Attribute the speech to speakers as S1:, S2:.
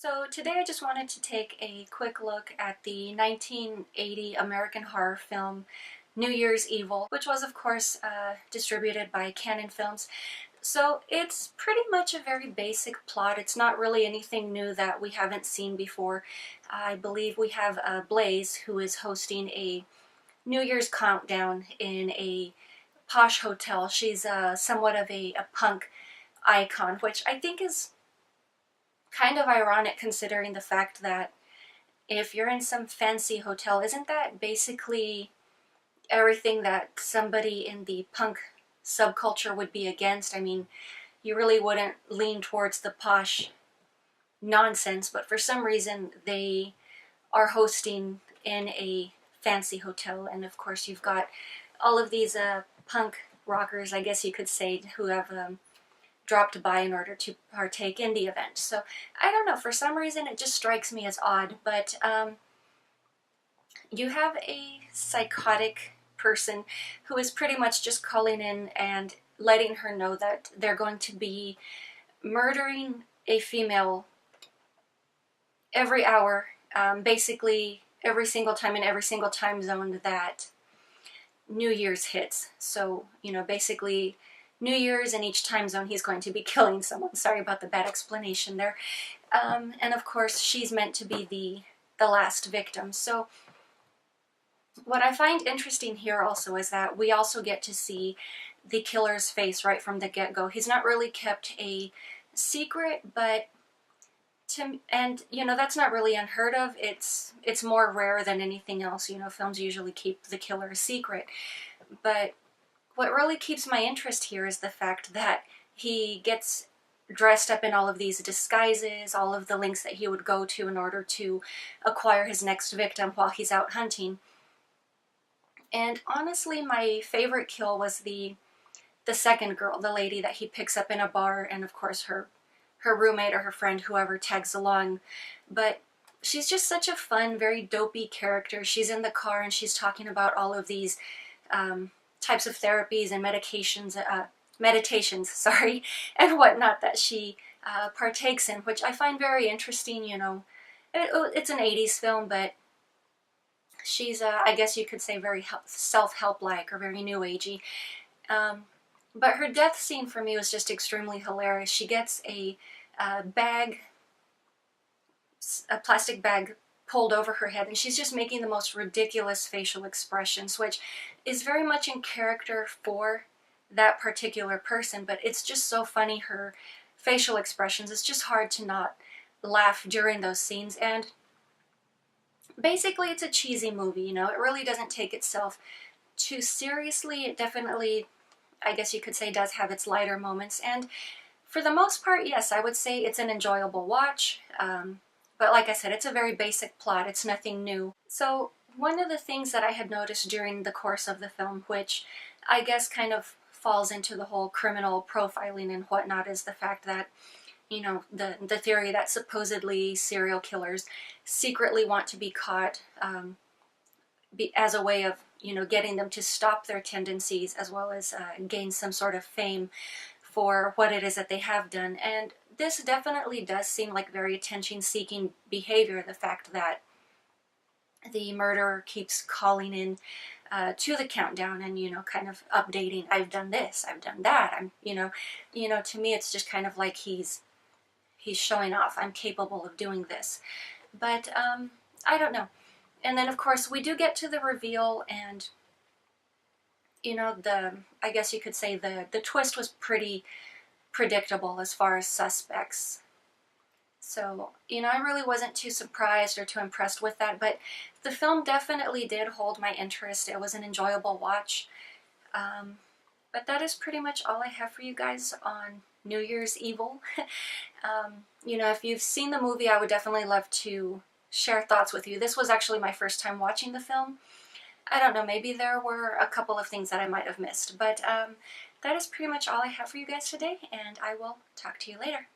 S1: So today I just wanted to take a quick look at the 1980 American horror film New Year's Evil, which was of course distributed by Cannon Films. So it's pretty much a very basic plot. It's not really anything new that we haven't seen before. I believe we have Blaze, who is hosting a New Year's countdown in a posh hotel. She's somewhat of a punk icon, which I think is kind of ironic considering the fact that if you're in some fancy hotel, isn't that basically everything that somebody in the punk subculture would be against? I mean, you really wouldn't lean towards the posh nonsense, but for some reason they are hosting in a fancy hotel, and of course you've got all of these punk rockers, I guess you could say, who have dropped by in order to partake in the event. So I don't know, for some reason it just strikes me as odd, but you have a psychotic person who is pretty much just calling in and letting her know that they're going to be murdering a female every hour, basically every single time in every single time zone that New Year's hits. So, you know, basically New Year's in each time zone he's going to be killing someone. Sorry about the bad explanation there. And of course she's meant to be the last victim. So what I find interesting here also is that we also get to see the killer's face right from the get-go. He's not really kept a secret, but and you know, that's not really unheard of. It's more rare than anything else. You know, films usually keep the killer a secret. But what really keeps my interest here is the fact that he gets dressed up in all of these disguises, all of the lengths that he would go to in order to acquire his next victim while he's out hunting. And honestly, my favorite kill was the second girl, the lady that he picks up in a bar, and of course her roommate or her friend, whoever tags along. But she's just such a fun, very dopey character. She's in the car and she's talking about all of these types of therapies and meditations, sorry, and whatnot that she partakes in, which I find very interesting. You know, it's an 80s film, but she's, I guess you could say, very self-help-like or very new agey. But her death scene for me was just extremely hilarious. She gets a plastic bag pulled over her head, and she's just making the most ridiculous facial expressions, which is very much in character for that particular person, but it's just so funny, her facial expressions. It's just hard to not laugh during those scenes. And basically it's a cheesy movie, you know, it really doesn't take itself too seriously. It definitely, I guess you could say, does have its lighter moments, and for the most part, yes, I would say it's an enjoyable watch. But like I said, it's a very basic plot. It's nothing new. So one of the things that I had noticed during the course of the film, which I guess kind of falls into the whole criminal profiling and whatnot, is the fact that, you know, the theory that supposedly serial killers secretly want to be caught as a way of, you know, getting them to stop their tendencies, as well as gain some sort of fame for what it is that they have done. And this definitely does seem like very attention-seeking behavior, the fact that the murderer keeps calling in to the countdown and, you know, kind of updating, I've done this, I've done that, I'm, you know, to me it's just kind of like he's showing off, I'm capable of doing this. But I don't know. And then of course we do get to the reveal, and you know, I guess you could say the twist was pretty predictable as far as suspects. So, you know, I really wasn't too surprised or too impressed with that, but the film definitely did hold my interest. It was an enjoyable watch. But that is pretty much all I have for you guys on New Year's Evil. You know, if you've seen the movie, I would definitely love to share thoughts with you. This was actually my first time watching the film. I don't know, maybe there were a couple of things that I might have missed, but that is pretty much all I have for you guys today, and I will talk to you later.